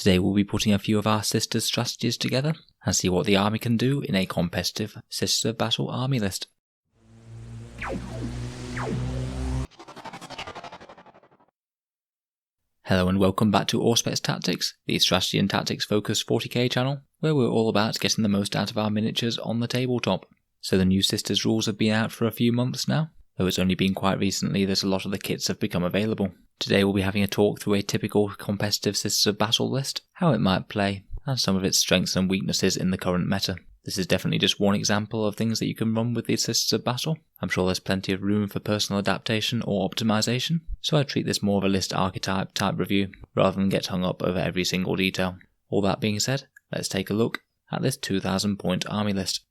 Today we'll be putting a few of our sisters' strategies together and see what the army can do in a competitive Sister Battle army list. Hello and welcome back to Auspex Tactics, the strategy and tactics focused 40k channel, where we're all about getting the most out of our miniatures on the tabletop. So the new Sisters rules have been out for a few months now, though it's only been quite recently that a lot of the kits have become available. Today we'll be having a talk through a typical competitive Sisters of Battle list, how it might play, and some of its strengths and weaknesses in the current meta. This is definitely just one example of things that you can run with the Sisters of Battle. I'm sure there's plenty of room for personal adaptation or optimization, so I treat this more of a list archetype type review, rather than get hung up over every single detail. All that being said, let's take a look at this 2000 point army list.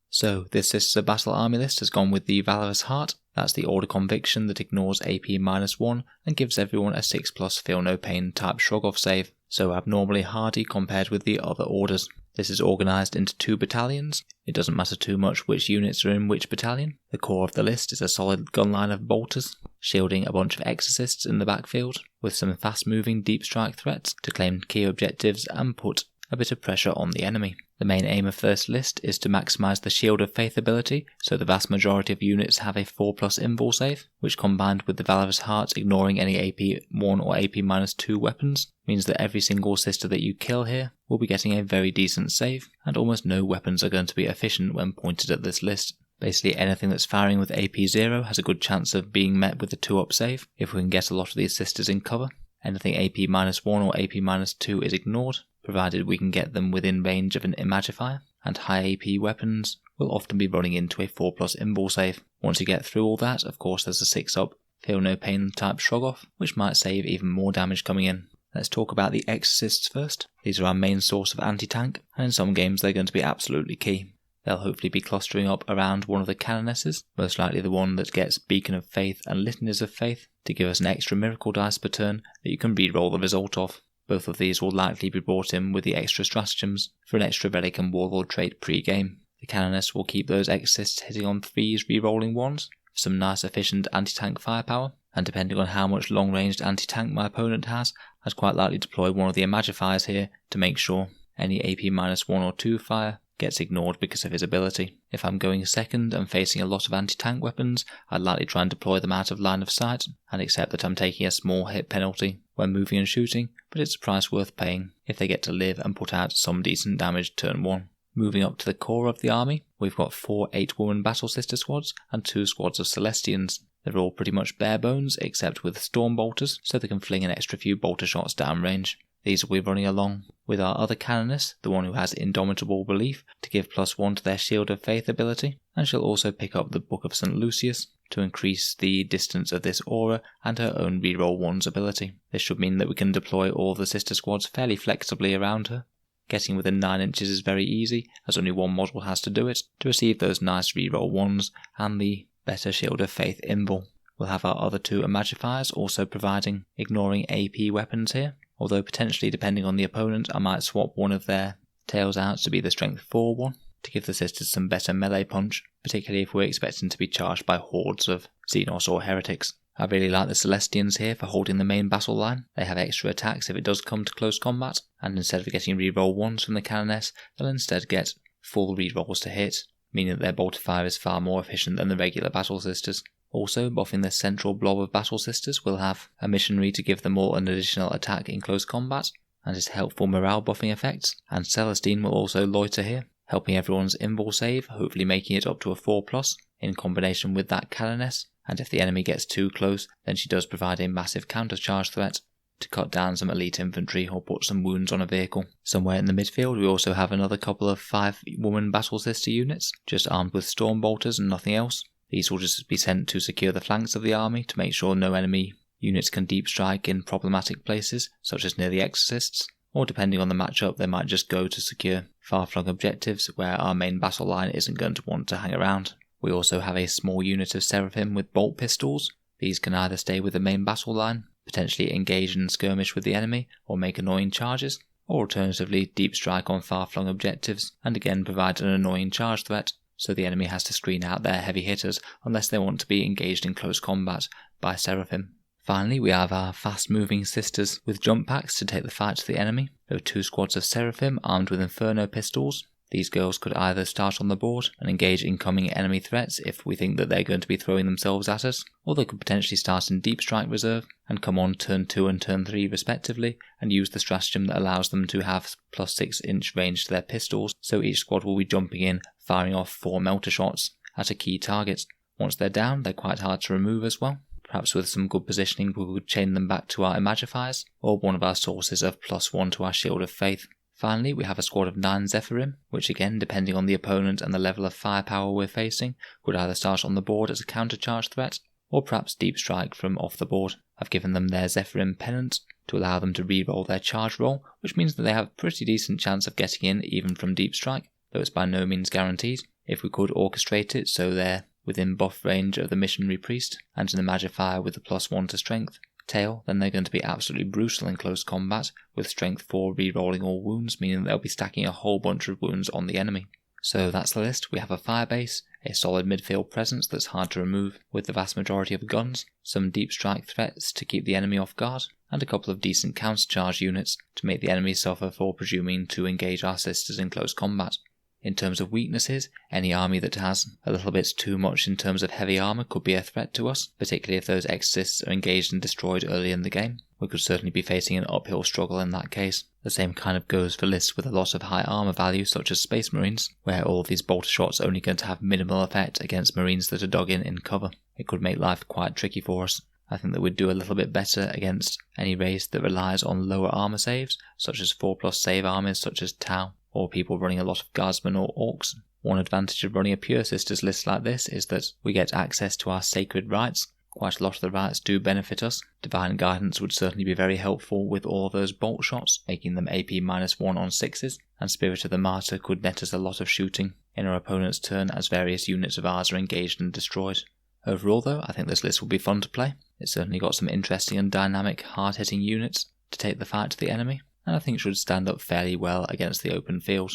So, this Sisters of Battle army list has gone with the Valorous Heart. That's the order conviction that ignores AP-1 and gives everyone a 6+ feel no pain type shrug off save, so abnormally hardy compared with the other orders. This is organised into 2 battalions. It doesn't matter too much which units are in which battalion. The core of the list is a solid gun line of bolters, shielding a bunch of Exorcists in the backfield, with some fast moving deep strike threats to claim key objectives and put a bit of pressure on the enemy. The main aim of this list is to maximise the Shield of Faith ability, so the vast majority of units have a 4+ invul save, which combined with the Valorous Heart ignoring any AP-1 or AP-2 weapons, means that every single sister that you kill here will be getting a very decent save, and almost no weapons are going to be efficient when pointed at this list. Basically anything that's firing with AP-0 has a good chance of being met with a 2-up save, if we can get a lot of these sisters in cover. Anything AP-1 or AP-2 is ignored, provided we can get them within range of an Imagifier, and high AP weapons will often be running into a 4+ invul save. Once you get through all that, of course there's a 6-up feel no pain type shrug off, which might save even more damage coming in. Let's talk about the Exorcists first. These are our main source of anti-tank, and in some games they're going to be absolutely key. They'll hopefully be clustering up around one of the canonesses, most likely the one that gets Beacon of Faith and Litanies of Faith, to give us an extra miracle dice per turn that you can re-roll the result of. Both of these will likely be brought in with the extra stratagems for an extra relic and warlord trait pre-game. The Canoness will keep those Exorcists hitting on 3s re-rolling 1s for some nice efficient anti-tank firepower, and depending on how much long-ranged anti-tank my opponent has, I'd quite likely deploy one of the Imagifiers here to make sure any AP-1 or 2 fire gets ignored because of his ability. If I'm going second and facing a lot of anti-tank weapons, I'd likely try and deploy them out of line of sight, and accept that I'm taking a small hit penalty when moving and shooting, but it's a price worth paying if they get to live and put out some decent damage turn 1. Moving up to the core of the army, we've got 4 8-woman Battle Sister squads and 2 squads of Celestians. They're all pretty much bare bones except with Storm Bolters, so they can fling an extra few bolter shots downrange. These will be running along with our other Canoness, the one who has Indomitable Belief, to give +1 to their Shield of Faith ability, and she'll also pick up the Book of St. Lucius to increase the distance of this aura and her own reroll 1's ability. This should mean that we can deploy all of the sister squads fairly flexibly around her. Getting within 9 inches is very easy, as only one model has to do it, to receive those nice reroll 1's and the better Shield of Faith invul. We'll have our other 2 Imagifiers also providing ignoring AP weapons here, although potentially depending on the opponent I might swap one of their tails out to be the Strength 4 one, to give the sisters some better melee punch, particularly if we're expecting to be charged by hordes of Xenos or heretics. I really like the Celestians here for holding the main battle line. They have extra attacks if it does come to close combat, and instead of getting reroll 1s from the Canoness, they'll instead get full rerolls to hit, meaning that their bolter fire is far more efficient than the regular Battle Sisters. Also, buffing this central blob of Battle Sisters will have a missionary to give them all an additional attack in close combat, and its helpful morale buffing effects, and Celestine will also loiter here, helping everyone's invul save, hopefully making it up to a 4+, in combination with that Canoness, and if the enemy gets too close, then she does provide a massive countercharge threat to cut down some elite infantry or put some wounds on a vehicle. Somewhere in the midfield we also have another couple of 5-woman Battle Sister units, just armed with Storm Bolters and nothing else. These will just be sent to secure the flanks of the army to make sure no enemy units can deep strike in problematic places, such as near the Exorcists, or depending on the matchup they might just go to secure far-flung objectives where our main battle line isn't going to want to hang around. We also have a small unit of Seraphim with bolt pistols. These can either stay with the main battle line, potentially engage and skirmish with the enemy, or make annoying charges, or alternatively deep strike on far-flung objectives, and again provide an annoying charge threat, so the enemy has to screen out their heavy hitters unless they want to be engaged in close combat by Seraphim. Finally, we have our fast-moving sisters with jump packs to take the fight to the enemy. There are 2 squads of Seraphim armed with Inferno pistols. These girls could either start on the board and engage incoming enemy threats if we think that they're going to be throwing themselves at us, or they could potentially start in Deep Strike Reserve and come on turn 2 and turn 3 respectively, and use the stratagem that allows them to have plus 6-inch range to their pistols, so each squad will be jumping in, firing off 4 melter shots at a key target. Once they're down, they're quite hard to remove as well. Perhaps with some good positioning we would chain them back to our Imagifiers, or one of our sources of +1 to our Shield of Faith. Finally, we have a squad of 9 Zephyrim, which again, depending on the opponent and the level of firepower we're facing, could either start on the board as a counter-charge threat, or perhaps deep strike from off the board. I've given them their Zephyrim Pennant to allow them to re-roll their charge roll, which means that they have a pretty decent chance of getting in even from deep strike, though it's by no means guaranteed. If we could orchestrate it so they're within buff range of the Missionary Priest, and an Imagifier with the +1 to strength tail, then they're going to be absolutely brutal in close combat, with strength 4 re-rolling all wounds, meaning they'll be stacking a whole bunch of wounds on the enemy. So that's the list. We have a firebase, a solid midfield presence that's hard to remove with the vast majority of guns, some deep strike threats to keep the enemy off guard, and a couple of decent counter-charge units to make the enemy suffer for presuming to engage our sisters in close combat. In terms of weaknesses, any army that has a little bit too much in terms of heavy armour could be a threat to us, particularly if those Exorcists are engaged and destroyed early in the game. We could certainly be facing an uphill struggle in that case. The same kind of goes for lists with a lot of high armour value such as Space Marines, where all of these bolter shots are only going to have minimal effect against Marines that are dug in cover. It could make life quite tricky for us. I think that we'd do a little bit better against any race that relies on lower armour saves, such as 4+ save armies such as Tau, or people running a lot of Guardsmen or Orcs. One advantage of running a Pure Sisters list like this is that we get access to our sacred rights. Quite a lot of the rights do benefit us. Divine Guidance would certainly be very helpful with all those bolt shots, making them AP -1 on 6s, and Spirit of the Martyr could net us a lot of shooting in our opponent's turn as various units of ours are engaged and destroyed. Overall though, I think this list will be fun to play. It's certainly got some interesting and dynamic, hard-hitting units to take the fight to the enemy, and I think should stand up fairly well against the open field.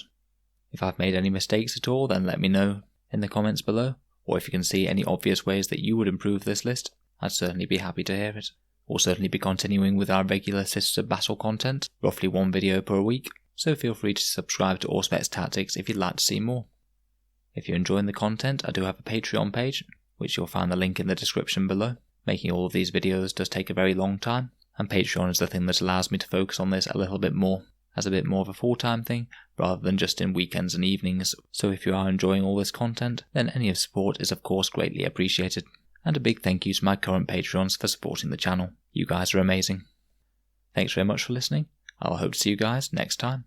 If I've made any mistakes at all, then let me know in the comments below, or if you can see any obvious ways that you would improve this list, I'd certainly be happy to hear it. We'll certainly be continuing with our regular Sisters of Battle content, roughly 1 video per week, so feel free to subscribe to Auspex Tactics if you'd like to see more. If you're enjoying the content, I do have a Patreon page, which you'll find the link in the description below. Making all of these videos does take a very long time, and Patreon is the thing that allows me to focus on this a little bit more, as a bit more of a full-time thing, rather than just in weekends and evenings. So if you are enjoying all this content, then any of support is of course greatly appreciated. And a big thank you to my current Patreons for supporting the channel. You guys are amazing. Thanks very much for listening. I'll hope to see you guys next time.